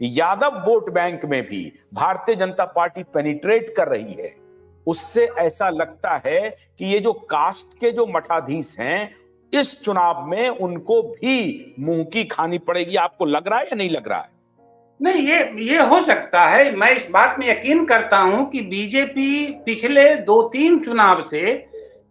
Yadav vote bank में भी Bharatiya Janata party penetrate कर रही है। उससे ऐसा लगता है कि ये जो कास्ट के जो मठाधीश हैं, इस चुनाव में उनको भी मुंह की खानी पड़ेगी। आपको लग रहा है या नहीं लग रहा है? नहीं, ये हो सकता है। मैं इस बात में यकीन करता हूं कि बीजेपी पिछले 2-3 चुनाव से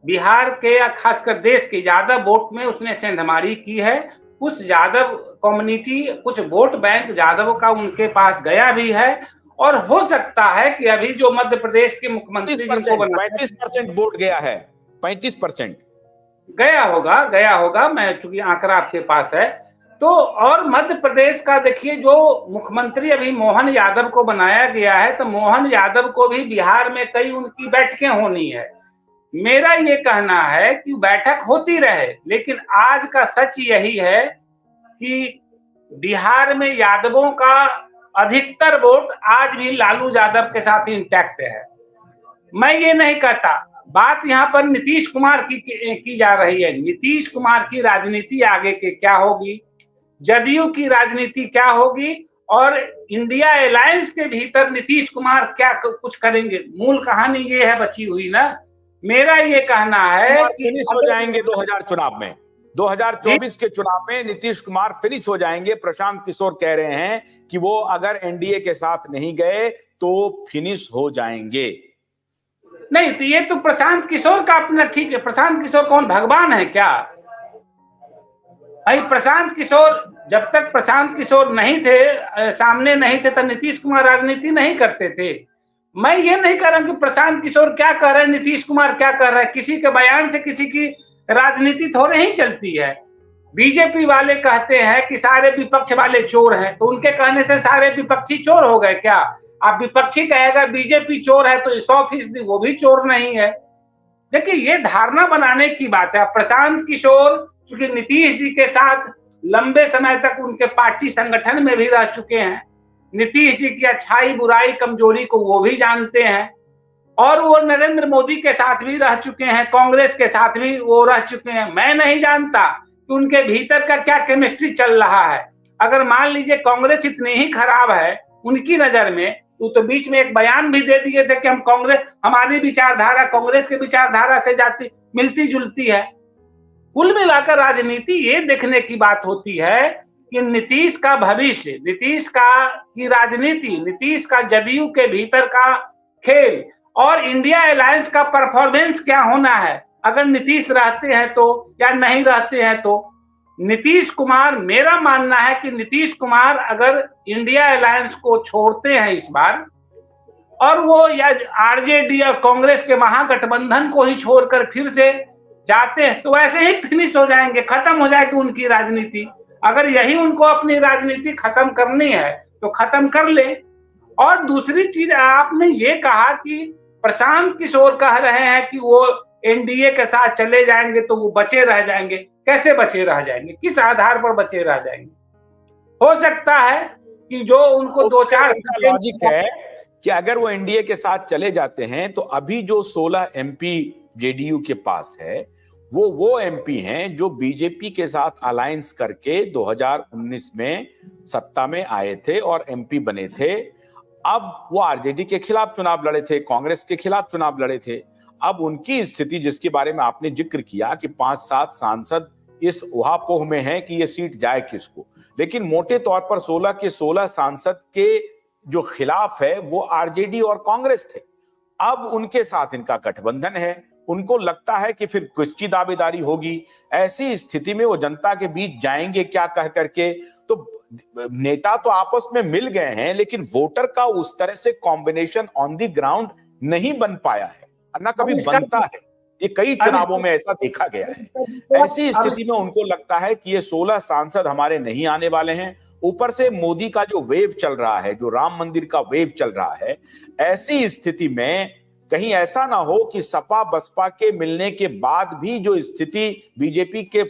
बिहार के या खासकर देश के यादव वोट में उसने सेंधमारी की है। कुछ यादव कम्युनिटी, कुछ वोट बैंक यादव का उनके पास गया भी है, और हो सकता है कि अभी जो मध्य प्रदेश के मुख्यमंत्री जिनको 35% वोट गया है, 35% गया होगा। मैं चूंकि आंकड़ा आपके पास है तो, और मध्य प्रदेश का देखिए, जो मुख्यमंत्री अभी मोहन यादव को बनाया गया है, तो मोहन यादव को भी बिहार में कई उनकी बैठकें होनी है। मेरा ये कहना है कि बैठक होती रहे, लेकिन आज का सच यही है कि बिहार में यादवों का अधिकतर वोट आज भी लालू यादव के साथ इंटैक्ट है। मैं ये नहीं कहता, बात यहाँ पर नीतीश कुमार की जा रही है। नीतीश कुमार की राजनीति आगे के क्या होगी, जदयू की राजनीति क्या होगी, और इंडिया अलायंस के भीतर नीतीश कुमार क्या कुछ करेंगे, मूल कहानी ये है बची हुई ना। मेरा ये कहना है कि फिनिश हो जाएंगे 2000 चुनाव में, 2024 के चुनाव में नीतीश कुमार फिनिश हो जाएंगे। प्रशांत किशोर कह रहे हैं कि वो अगर एनडीए के साथ नहीं गए तो फिनिश हो जाएंगे। नहीं, तो ये तो प्रशांत किशोर का अपना ठीक है। प्रशांत किशोर कौन भगवान है क्या? भाई प्रशांत किशोर, जब तक प्रशांत किशोर नहीं थे, सामने नहीं थे, तो नीतीश कुमार राजनीति नहीं करते थे। मैं ये नहीं कह रहा कि प्रशांत किशोर क्या कह रहे हैं, नीतीश कुमार क्या कर रहे हैं। किसी के बयान से किसी की राजनीति थोड़े ही चलती है। बीजेपी वाले कहते हैं कि सारे विपक्ष वाले चोर हैं, तो उनके कहने से सारे विपक्षी चोर हो गए क्या? आप विपक्षी कहेगा बीजेपी चोर है तो 100% वो भी चोर नहीं है। देखिए, ये धारणा बनाने की बात है। प्रशांत किशोर क्योंकि नीतीश जी के साथ लंबे समय तक उनके पार्टी संगठन में भी रह चुके हैं, नीतीश जी की अच्छाई बुराई कमजोरी को वो भी जानते हैं, और वो नरेंद्र मोदी के साथ भी रह चुके हैं, कांग्रेस के साथ भी वो रह चुके हैं। मैं नहीं जानता कि उनके भीतर का क्या केमिस्ट्री चल रहा है। अगर मान लीजिए कांग्रेस इतनी ही खराब है उनकी नजर में, तो बीच में एक बयान भी दे दिए थे कि हम कांग्रेस, हमारी विचारधारा कांग्रेस के विचारधारा से जाती मिलती जुलती है। कुल मिलाकर राजनीति ये देखने की बात होती है कि नीतीश का भविष्य, नीतीश का की राजनीति, नीतीश का जदयू के भीतर का खेल और इंडिया अलायंस का परफॉर्मेंस क्या होना है। अगर नीतीश रहते हैं तो या नहीं रहते हैं तो नीतीश कुमार, मेरा मानना है कि नीतीश कुमार अगर इंडिया अलायंस को छोड़ते हैं इस बार, और वो या आरजेडी और कांग्रेस के महागठबंधन को ही छोड़कर फिर से जाते हैं, तो वैसे ही फिनिश हो जाएंगे, खत्म हो जाएगी उनकी राजनीति। अगर यही उनको अपनी राजनीति खत्म करनी है तो खत्म कर ले। और दूसरी चीज, आपने ये कहा कि प्रशांत किशोर कह रहे हैं कि वो एनडीए के साथ चले जाएंगे तो वो बचे रह जाएंगे। कैसे बचे रह जाएंगे, किस आधार पर बचे रह जाएंगे? हो सकता है कि जो उनको 2-4 लॉजिक है कि अगर वो एनडीए के साथ चले जाते हैं तो अभी जो 16 एमपी जेडीयू के पास है, वो एमपी हैं जो बीजेपी के साथ अलायंस करके 2019 में सत्ता में आए थे और एमपी बने थे। अब वो आरजेडी के खिलाफ चुनाव लड़े थे, कांग्रेस के खिलाफ चुनाव लड़े थे। अब उनकी स्थिति, जिसके बारे में आपने जिक्र किया कि 5-7 सांसद इस उहापोह में हैं कि ये सीट जाए किसको, लेकिन मोटे तौर पर 16 के 16 सांसद के जो खिलाफ है वो आरजेडी और कांग्रेस थे। अब उनके साथ इनका गठबंधन है, उनको लगता है कि फिर किसकी दावेदारी होगी। ऐसी स्थिति में वो जनता के बीच जाएंगे क्या कह करके। तो नेता तो आपस में मिल गए हैं, लेकिन वोटर का उस तरह से कॉम्बिनेशन ऑन द ग्राउंड नहीं बन पाया है, ना कभी बनता है। ये कई चुनावों में ऐसा देखा गया है। ऐसी स्थिति में उनको लगता है कि ये 16 सांसद हमारे नहीं आने वाले हैं। ऊपर से मोदी का जो वेव चल रहा है, जो राम मंदिर का वेव चल रहा है, ऐसी स्थिति में कहीं ऐसा ना हो कि सपा बसपा के मिलने के बाद भी जो स्थिति बीजेपी के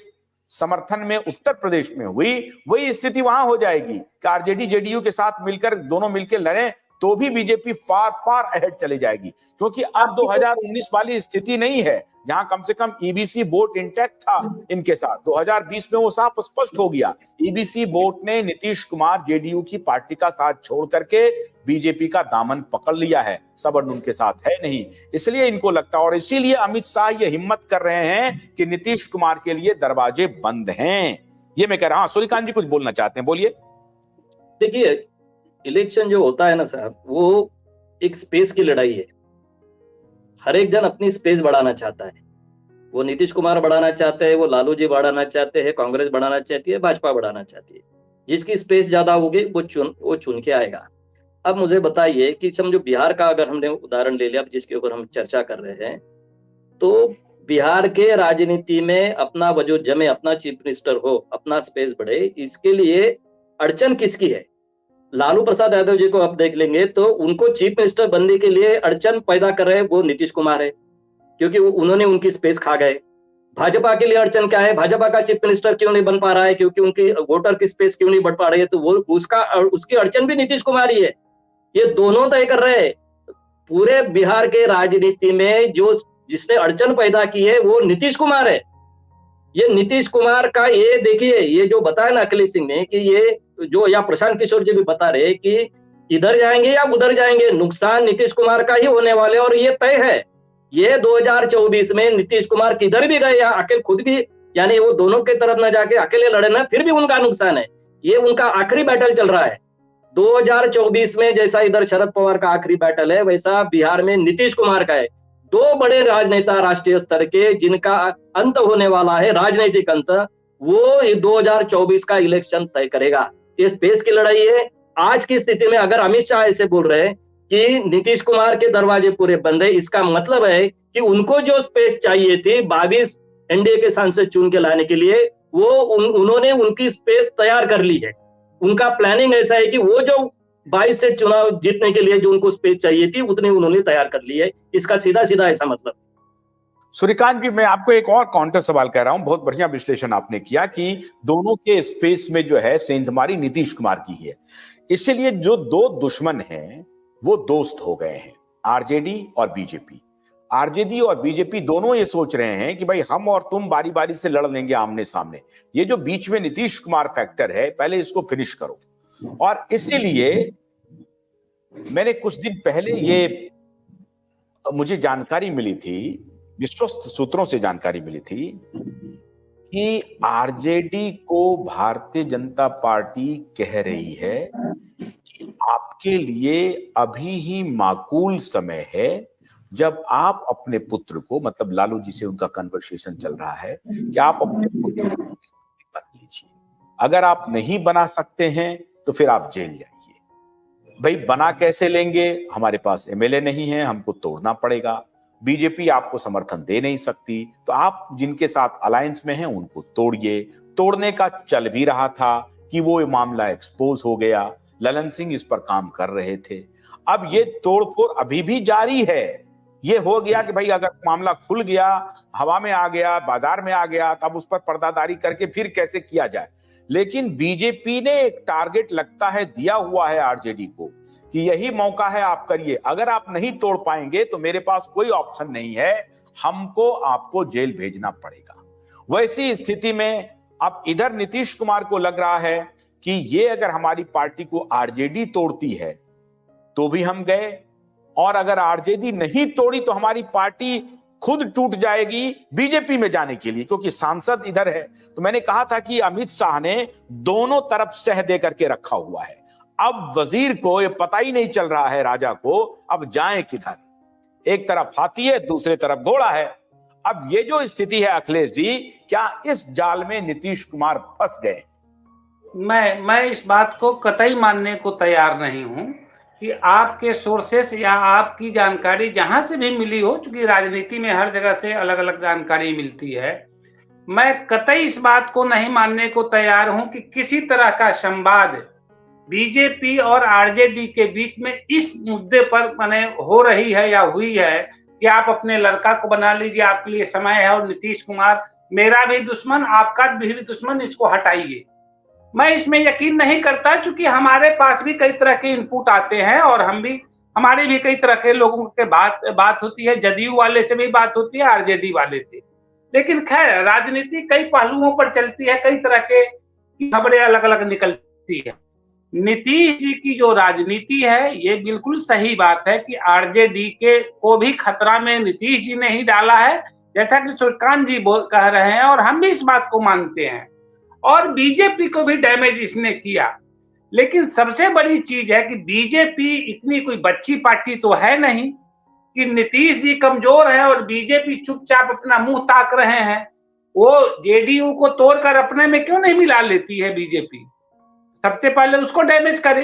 समर्थन में उत्तर प्रदेश में हुई, वही स्थिति वहां हो जाएगी कि आरजेडी जेडीयू के साथ मिलकर दोनों मिलकर लड़े तो भी बीजेपी फार फार अहेड चली जाएगी, क्योंकि अब 2019 वाली स्थिति नहीं है जहां कम से कम ईबीसी वोट इंटैक्ट था इनके साथ। 2020 में वो साफ स्पष्ट हो गया, ईबीसी वोट ने नीतीश कुमार जेडीयू की पार्टी का साथ छोड़ करके बीजेपी का दामन पकड़ लिया है, सबड़ उनके साथ है नहीं। इसलिए इनको लगता है, और इसीलिए अमित शाह ये हिम्मत कर रहे हैं कि नीतीश कुमार के लिए दरवाजे बंद हैं। ये मैं कह रहा हूं। सूर्यकांत जी कुछ बोलना चाहते हैं, बोलिए। देखिए, इलेक्शन जो होता है ना साहब, वो एक स्पेस की लड़ाई है। हर एक जन अपनी स्पेस बढ़ाना चाहता है। वो नीतीश कुमार बढ़ाना चाहते हैं, वो लालू जी बढ़ाना चाहते हैं, कांग्रेस बढ़ाना चाहती है, भाजपा बढ़ाना चाहती है। जिसकी स्पेस ज्यादा होगी वो चुन के आएगा। अब मुझे बताइए कि समझो बिहार का अगर हमने उदाहरण ले लिया, जिसके ऊपर हम चर्चा कर रहे हैं, तो बिहार के राजनीति में अपना वजो जमे, अपना चीफ मिनिस्टर हो, अपना स्पेस बढ़े, इसके लिए अड़चन किसकी है? लालू प्रसाद यादव जी को आप देख लेंगे तो उनको चीफ मिनिस्टर बनने के लिए अड़चन पैदा कर रहे हैं वो नीतीश कुमार है, क्योंकि उन्होंने उनकी स्पेस खा गए। भाजपा के लिए अड़चन क्या है? भाजपा का चीफ मिनिस्टर क्यों नहीं बन पा रहा है? क्योंकि उनकी वोटर की स्पेस क्यों नहीं बढ़ पा रही है, तो वो उसकी अड़चन भी नीतीश कुमार ही है। ये दोनों तय कर रहे हैं। पूरे बिहार के राजनीति में जिसने अड़चन पैदा की है वो नीतीश कुमार है। ये नीतीश कुमार का, ये देखिए, ये जो बताया ना अखिलेश सिंह ने कि ये जो, या प्रशांत किशोर जी भी बता रहे कि इधर जाएंगे या उधर जाएंगे, नुकसान नीतीश कुमार का ही होने वाले, और ये तय है। ये 2024 में नीतीश कुमार किधर भी गए या अकेले खुद भी, यानी वो दोनों के तरफ न जाके अकेले लड़े ना, फिर भी उनका नुकसान है। ये उनका आखिरी बैटल चल रहा है 2024 में। जैसा इधर शरद पवार का आखिरी बैटल है, वैसा बिहार में नीतीश कुमार का है। दो बड़े राजनेता राष्ट्रीय स्तर के, जिनका अंत होने वाला है, राजनीतिक अंत, वो 2024 का इलेक्शन तय करेगा। ये स्पेस की लड़ाई है। आज की स्थिति में अगर अमित शाह ऐसे बोल रहे हैं कि नीतीश कुमार के दरवाजे पूरे बंद है, इसका मतलब है कि उनको जो स्पेस चाहिए थी 22 एनडीए के सांसद चुन के लाने के लिए, वो उन्होंने उनकी स्पेस तैयार कर ली है। उनका प्लानिंग ऐसा है कि वो जो 22 सीट चुनाव जीतने के लिए जो उनको स्पेस चाहिए थी, उतनी उन्होंने तैयार कर ली है। इसका सीधा सीधा ऐसा मतलब। सूर्यकांत जी, मैं आपको एक और काउंटर सवाल कह रहा हूं। बहुत बढ़िया विश्लेषण आपने किया कि दोनों के स्पेस में जो है सेंधमारी नीतीश कुमार की है। इसीलिए जो दो दुश्मन हैं वो दोस्त हो गए हैं, आरजेडी और बीजेपी। आरजेडी और बीजेपी दोनों ये सोच रहे हैं कि भाई हम और तुम बारी बारी से लड़ लेंगे आमने सामने। ये जो बीच में नीतीश कुमार फैक्टर है, पहले इसको फिनिश करो। और इसीलिए मैंने कुछ दिन पहले ये मुझे जानकारी मिली थी, विश्वस्त सूत्रों से जानकारी मिली थी कि आरजेडी को भारतीय जनता पार्टी कह रही है कि आपके लिए अभी ही माकूल समय है जब आप अपने पुत्र को, मतलब लालू जी से उनका कन्वर्सेशन चल रहा है कि आप अपने पुत्र को बना लीजिए। अगर आप नहीं बना सकते हैं तो फिर आप जेल जाइए। भाई बना कैसे लेंगे? हमारे पास एमएलए नहीं है, हमको तोड़ना पड़ेगा। बीजेपी आपको समर्थन दे नहीं सकती, तो आप जिनके साथ अलायंस में हैं उनको तोड़िए। तोड़ने का चल भी रहा था कि वो मामला एक्सपोज हो गया, ललन सिंह इस पर काम कर रहे थे। अब ये तोड़फोड़ अभी भी जारी है। ये हो गया कि भाई अगर मामला खुल गया, हवा में आ गया, बाजार में आ गया, तब उस पर पर्दादारी करके फिर कैसे किया जाए। लेकिन बीजेपी ने एक टारगेट लगता है दिया हुआ है आरजेडी को कि यही मौका है, आप करिए। अगर आप नहीं तोड़ पाएंगे तो मेरे पास कोई ऑप्शन नहीं है, हमको आपको जेल भेजना पड़ेगा। वैसी स्थिति में अब इधर नीतीश कुमार को लग रहा है कि ये अगर हमारी पार्टी को आरजेडी तोड़ती है तो भी हम गए, और अगर आरजेडी नहीं तोड़ी तो हमारी पार्टी खुद टूट जाएगी बीजेपी में जाने के लिए, क्योंकि सांसद इधर है। तो मैंने कहा था कि अमित शाह ने दोनों तरफ सह दे करके रखा हुआ है। अब वजीर को ये पता ही नहीं चल रहा है, राजा को, अब जाएं किधर। एक तरफ हाथी है, दूसरे तरफ घोड़ा है। अब ये जो स्थिति है अखिलेश जी, क्या इस जाल में नीतीश कुमार फंस गए? मैं इस बात को कतई मानने को तैयार नहीं हूं कि आपके सोर्सेस या आपकी जानकारी जहां से भी मिली हो, चूंकि राजनीति में हर जगह से अलग अलग जानकारी मिलती है, मैं कतई इस बात को नहीं मानने को तैयार हूं कि किसी तरह का संवाद बीजेपी और आरजेडी के बीच में इस मुद्दे पर माने हो रही है या हुई है कि आप अपने लड़का को बना लीजिए, आपके लिए समय है, और नीतीश कुमार मेरा भी दुश्मन, आपका भी दुश्मन, इसको हटाइए। मैं इसमें यकीन नहीं करता, क्योंकि हमारे पास भी कई तरह के इनपुट आते हैं और हमारे भी कई तरह के लोगों के बात होती है, जदयू वाले से भी बात होती है, आरजेडी वाले से। लेकिन खैर, राजनीति कई पहलुओं पर चलती है, कई तरह के खबरें अलग अलग निकलती है। नीतीश जी की जो राजनीति है, ये बिल्कुल सही बात है कि आरजेडी के को भी खतरा में नीतीश जी ने ही डाला है, जैसा कि सूर्यकांत जी कह रहे हैं, और हम भी इस बात को मानते हैं। और बीजेपी को भी डैमेज इसने किया। लेकिन सबसे बड़ी चीज है कि बीजेपी इतनी कोई बच्ची पार्टी तो है नहीं कि नीतीश जी कमजोर है और बीजेपी चुपचाप अपना मुंह ताक रहे हैं। वो जेडीयू को तोड़कर अपने में क्यों नहीं मिला लेती है बीजेपी? सबसे पहले उसको डैमेज करे।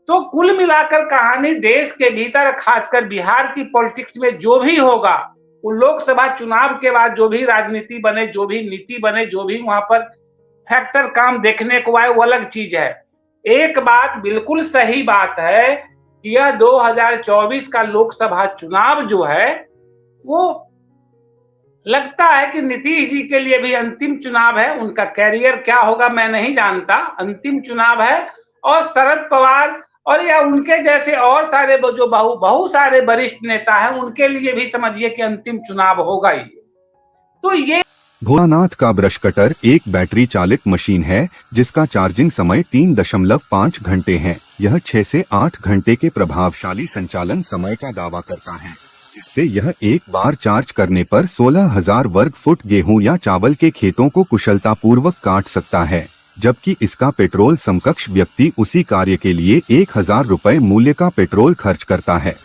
तो कुल मिलाकर कहानी देश के भीतर, खासकर बिहार की पॉलिटिक्स में जो भी होगा, वो लोकसभा चुनाव के बाद जो भी राजनीति बने, जो भी नीति बने, जो भी वहां पर फैक्टर काम देखने को आए, वो अलग चीज है। एक बात बिल्कुल सही बात है कि यह 2024 का लोकसभा चुनाव जो है, वो लगता है कि नीतीश जी के लिए भी अंतिम चुनाव है। उनका कैरियर क्या होगा मैं नहीं जानता, अंतिम चुनाव है। और शरद पवार और या उनके जैसे और सारे जो बहुत सारे वरिष्ठ नेता हैं, उनके लिए भी समझिए कि अंतिम चुनाव होगा ही। तो ये भोलानाथ का ब्रश कटर एक बैटरी चालित मशीन है जिसका चार्जिंग समय 3.5 घंटे है। यह 6 से 8 घंटे के प्रभावशाली संचालन समय का दावा करता है, जिससे यह एक बार चार्ज करने पर 16,000 वर्ग फुट गेहूं या चावल के खेतों को कुशलतापूर्वक काट सकता है, जबकि इसका पेट्रोल समकक्ष व्यक्ति उसी कार्य के लिए 1,000 रुपए मूल्य का पेट्रोल खर्च करता है।